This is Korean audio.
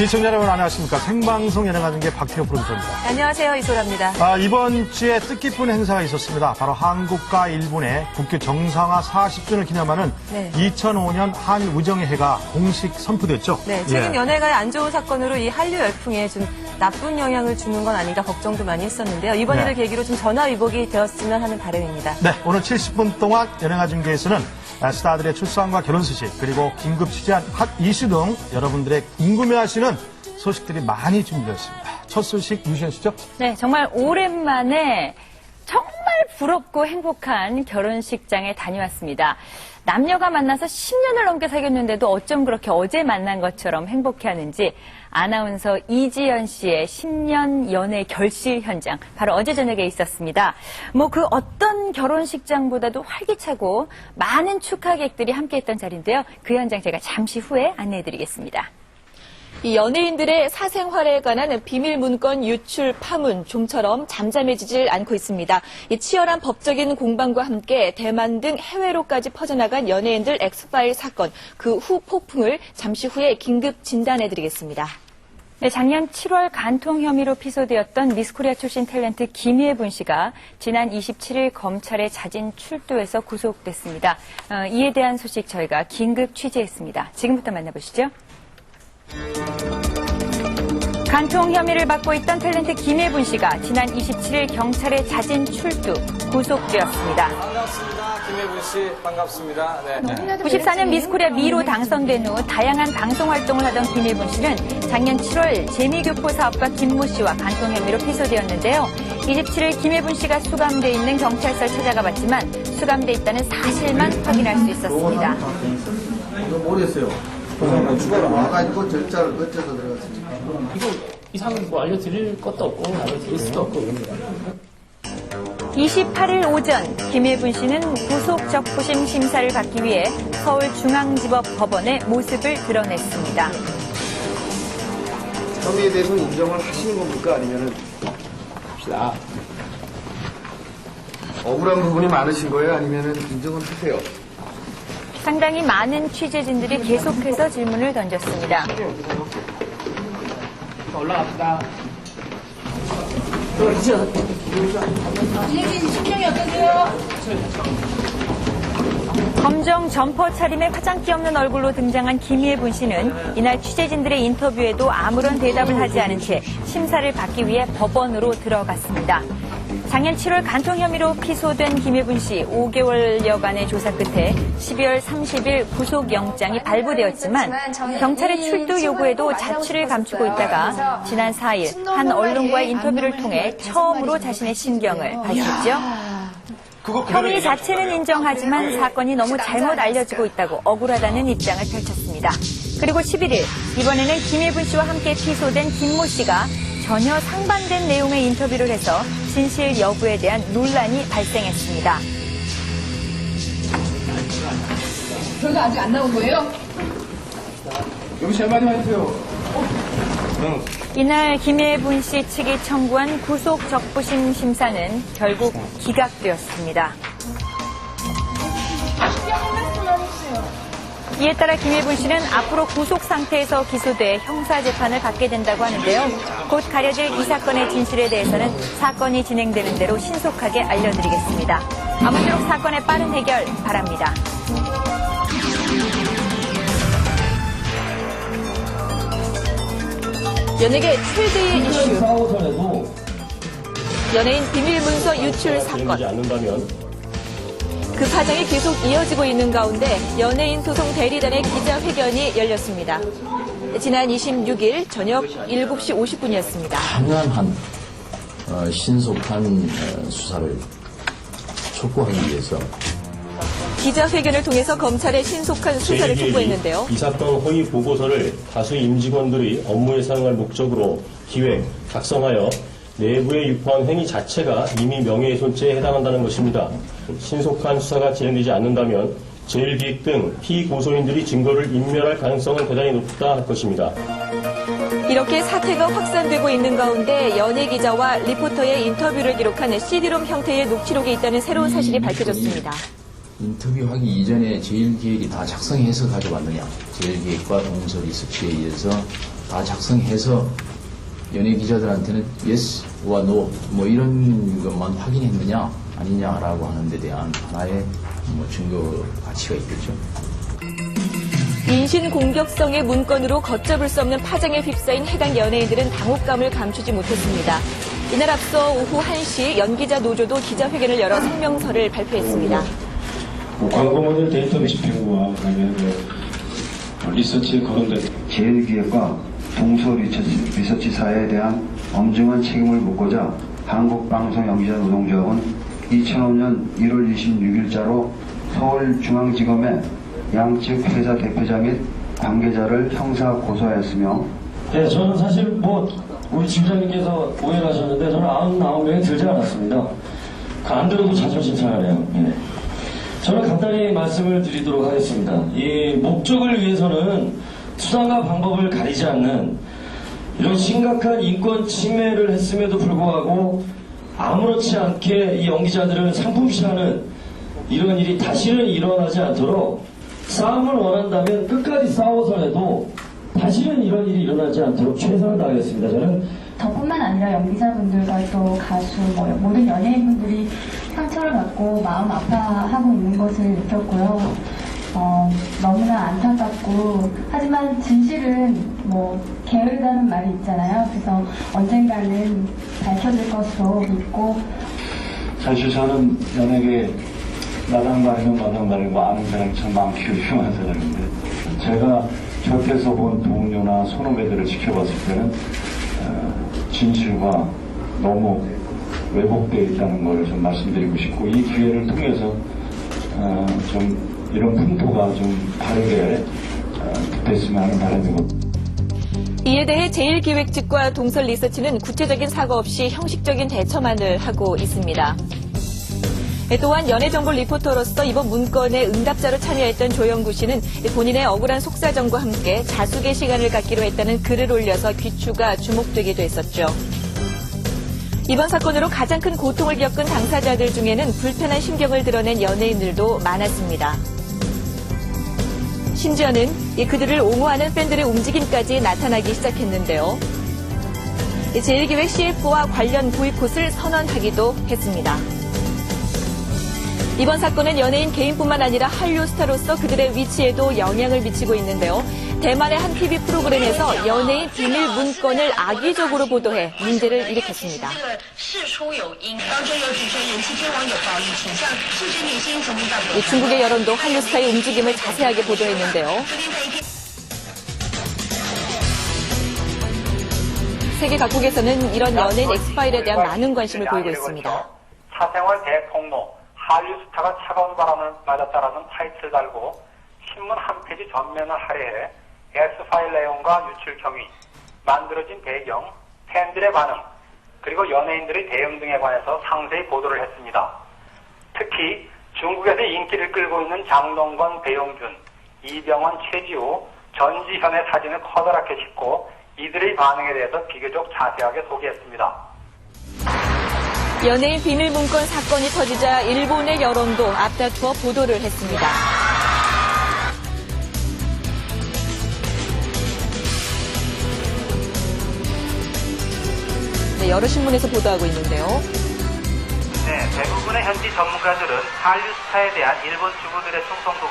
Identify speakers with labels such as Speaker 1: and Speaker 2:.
Speaker 1: 시청자 여러분 안녕하십니까. 생방송 연예가중계 박태호 프로듀서입니다.
Speaker 2: 안녕하세요. 이소라입니다.
Speaker 1: 이번 주에 뜻깊은 행사가 있었습니다. 바로 한국과 일본의 국교 정상화 40주년을 기념하는 2005년 한일 우정회가 공식 선포됐죠.
Speaker 2: 네, 최근 연예가의 안 좋은 사건으로 이 한류 열풍에 좀 나쁜 영향을 주는 건 아닌가 걱정도 많이 했었는데요. 이번 일을 계기로 좀 전화위복이 되었으면 하는 바람입니다.
Speaker 1: 네, 오늘 70분 동안 연예가중계에서는 스타들의 출산과 결혼 소식, 그리고 긴급 취재한 핫 이슈 등 여러분들의 궁금해하시는 소식들이 많이 준비되었습니다. 첫 소식 유시연 씨죠?
Speaker 3: 네, 정말 오랜만에 정말 부럽고 행복한 결혼식장에 다녀왔습니다. 남녀가 만나서 10년을 넘게 사귀었는데도 어쩜 그렇게 어제 만난 것처럼 행복해하는지 아나운서 이지연 씨의 10년 연애 결실 현장 바로 어제 저녁에 있었습니다. 그 어떤 결혼식장보다도 활기차고 많은 축하객들이 함께했던 자리인데요. 그 현장 제가 잠시 후에 안내해드리겠습니다.
Speaker 2: 이 연예인들의 사생활에 관한 비밀 문건 유출 파문 좀처럼 잠잠해지질 않고 있습니다. 이 치열한 법적인 공방과 함께 대만 등 해외로까지 퍼져나간 연예인들 엑스파일 사건 그 후 폭풍을 잠시 후에 긴급 진단해드리겠습니다.
Speaker 3: 네, 작년 7월 간통 혐의로 피소되었던 미스코리아 출신 탤런트 김예분 씨가 지난 27일 검찰에 자진 출두해서 구속됐습니다. 이에 대한 소식 저희가 긴급 취재했습니다. 지금부터 만나보시죠. 간통 혐의를 받고 있던 탤런트 김예분 씨가 지난 27일 경찰에 자진 출두, 구속되었습니다.
Speaker 4: 반갑습니다. 김예분 씨, 반갑습니다. 네.
Speaker 3: 94년 미스코리아 미로 당선된 후 다양한 방송 활동을 하던 김예분 씨는 작년 7월 재미교포 사업가 김모 씨와 간통 혐의로 피소되었는데요. 27일 김예분 씨가 수감돼 있는 경찰서를 찾아가 봤지만 수감돼 있다는 사실만 확인할 수 있었습니다.
Speaker 5: 이거 모르겠어요. 아까 이거 절차를 거쳐서 들어갔습니다.
Speaker 6: 이거 이상은 뭐 알려드릴 것도 없고 알려드릴 수도 없고 그럽니다.
Speaker 3: 28일 오전 김예분 씨는 구속 적부심 심사를 받기 위해 서울중앙지법 법원에 모습을 드러냈습니다.
Speaker 5: 혐의에 대해서는 인정을 하시는 겁니까? 아니면은
Speaker 6: 봅시다.
Speaker 5: 억울한 부분이 많으신 거예요? 아니면은 인정은 하세요?
Speaker 3: 상당히 많은 취재진들이 계속해서 질문을 던졌습니다.
Speaker 6: 올라갑시다.
Speaker 3: 검정 점퍼 차림에 화장기 없는 얼굴로 등장한 김예분 씨는 이날 취재진들의 인터뷰에도 아무런 대답을 하지 않은 채 심사를 받기 위해 법원으로 들어갔습니다. 작년 7월 간통 혐의로 피소된 김예분 씨 5개월여간의 조사 끝에 12월 30일 구속영장이 발부되었지만 경찰의 출두 요구에도 자취를 감추고 있다가 지난 4일 한 언론과의 인터뷰를 통해 처음으로 자신의 심경을 밝혔죠. 혐의 자체는 인정하지만 사건이 너무 잘못 알려지고 있다고 억울하다는 입장을 펼쳤습니다. 그리고 11일 이번에는 김예분 씨와 함께 피소된 김모 씨가 전혀 상반된 내용의 인터뷰를 해서 진실 여부에 대한 논란이 발생했습니다.
Speaker 7: 결과 아직 안 나온 거예요?
Speaker 5: 여기 제일 많이 해주세요.
Speaker 3: 이날 김예분 씨 측이 청구한 구속 적부심 심사는 결국 기각되었습니다. 이에 따라 김예분 씨는 앞으로 구속 상태에서 기소돼 형사재판을 받게 된다고 하는데요. 곧 가려질 이 사건의 진실에 대해서는 사건이 진행되는 대로 신속하게 알려드리겠습니다. 아무쪼록 사건의 빠른 해결 바랍니다.
Speaker 2: 연예계 최대의 이슈. 연예인 비밀문서 유출 사건. 그 파장이 계속 이어지고 있는 가운데 연예인 소송 대리단의 기자회견이 열렸습니다. 지난 26일 저녁 7시 50분이었습니다.
Speaker 8: 당연한 신속한 수사를 촉구하기 위해서
Speaker 2: 기자회견을 통해서 검찰의 신속한 수사를 촉구했는데요.
Speaker 9: 이 사건 허위 보고서를 다수 임직원들이 업무에 사용할 목적으로 기획, 작성하여 내부에 유포한 행위 자체가 이미 명예훼손죄에 해당한다는 것입니다. 신속한 수사가 진행되지 않는다면 제1기획 등 피고소인들이 증거를 인멸할 가능성은 대단히 높다 할 것입니다.
Speaker 2: 이렇게 사태가 확산되고 있는 가운데 연예 기자와 리포터의 인터뷰를 기록한 CD롬 형태의 녹취록이 있다는 새로운 사실이 밝혀졌습니다.
Speaker 8: 인터뷰하기 이전에 제1기획이 다 작성해서 가져왔느냐, 제1기획과 동서리 섭취에 의해서 다 작성해서 연예 기자들한테는 yes와 no 뭐 이런 것만 확인했느냐 아니냐라고 하는 데 대한 하나의 뭐 증거 가치가 있겠죠.
Speaker 2: 인신 공격성의 문건으로 걷잡을 수 없는 파장에 휩싸인 해당 연예인들은 당혹감을 감추지 못했습니다. 이날 앞서 오후 1시 연기자 노조도 기자회견을 열어 성명서를 발표했습니다.
Speaker 10: 광고 모델 데이터 집행부와 관련 리서치에 거론된
Speaker 11: 제일기획과 동서 리서치사에 대한 엄중한 책임을 묻고자 한국방송연기자노동조합은 2005년 1월 26일자로 서울중앙지검에 양측 회사 대표자 및 관계자를 형사 고소하였으며
Speaker 10: 네, 저는 사실 우리 팀장님께서 오해를 하셨는데 저는 99명에 들지 않았습니다. 안 들어도 자존심 상하네요. 네. 저는 간단히 말씀을 드리도록 하겠습니다. 이 목적을 위해서는 수단과 방법을 가리지 않는 이런 심각한 인권 침해를 했음에도 불구하고 아무렇지 않게 이 연기자들을 상품시하는 이런 일이 다시는 일어나지 않도록 싸움을 원한다면 끝까지 싸워서라도 다시는 이런 일이 일어나지 않도록 최선을 다하겠습니다. 저는
Speaker 12: 저뿐만 아니라 연기자분들과 또 가수, 모든 연예인분들이 상처를 받고 마음 아파하고 있는 것을 느꼈고요. 너무나 안타깝고, 하지만 진실은 게으르다는 말이 있잖아요. 그래서 언젠가는 밝혀질 것으로 믿고.
Speaker 11: 사실 저는 연예계 마당 바르고 아는 사람이 참 많기로 유명한 사람인데 제가 곁에서 본 동료나 선후배들을 지켜봤을 때는 진실과 너무 왜곡되어 있다는 것을 좀 말씀드리고 싶고 이 기회를 통해서 좀 이런 풍토가 좀 다르게 됐으면 하는 바람이고.
Speaker 2: 이에 대해 제1기획측과 동설 리서치는 구체적인 사과 없이 형식적인 대처만을 하고 있습니다. 또한 연예정보 리포터로서 이번 문건의 응답자로 참여했던 조영구 씨는 본인의 억울한 속사정과 함께 자숙의 시간을 갖기로 했다는 글을 올려서 귀추가 주목되기도 했었죠. 이번 사건으로 가장 큰 고통을 겪은 당사자들 중에는 불편한 심경을 드러낸 연예인들도 많았습니다. 심지어는 그들을 옹호하는 팬들의 움직임까지 나타나기 시작했는데요. 제1기획 CF와 관련 보이콧을 선언하기도 했습니다. 이번 사건은 연예인 개인뿐만 아니라 한류 스타로서 그들의 위치에도 영향을 미치고 있는데요. 대만의 한 TV 프로그램에서 연예인 비밀 문건을 악의적으로 보도해 문제를 일으켰습니다. 중국의 여론도 한류 스타의 움직임을 자세하게 보도했는데요. 세계 각국에서는 이런 연예인 엑스파일에 대한 많은 관심을 보이고 있습니다.
Speaker 13: 사생활 대폭로 한류 스타가 차가운 바람을 맞았다라는 타이틀을 달고 신문 한 페이지 전면을 할애해 X파일 내용과 유출 경위, 만들어진 배경, 팬들의 반응, 그리고 연예인들의 대응 등에 관해서 상세히 보도를 했습니다. 특히 중국에서 인기를 끌고 있는 장동건, 배용준, 이병헌, 최지우, 전지현의 사진을 커다랗게 싣고 이들의 반응에 대해서 비교적 자세하게 소개했습니다.
Speaker 2: 연예인 비밀 문건 사건이 터지자 일본의 여론도 앞다투어 보도를 했습니다. 네, 여러 신문에서 보도하고 있는데요.
Speaker 13: 네, 대부분의 현지 전문가들은 한류 스타에 대한 일본 주부들의 충성도가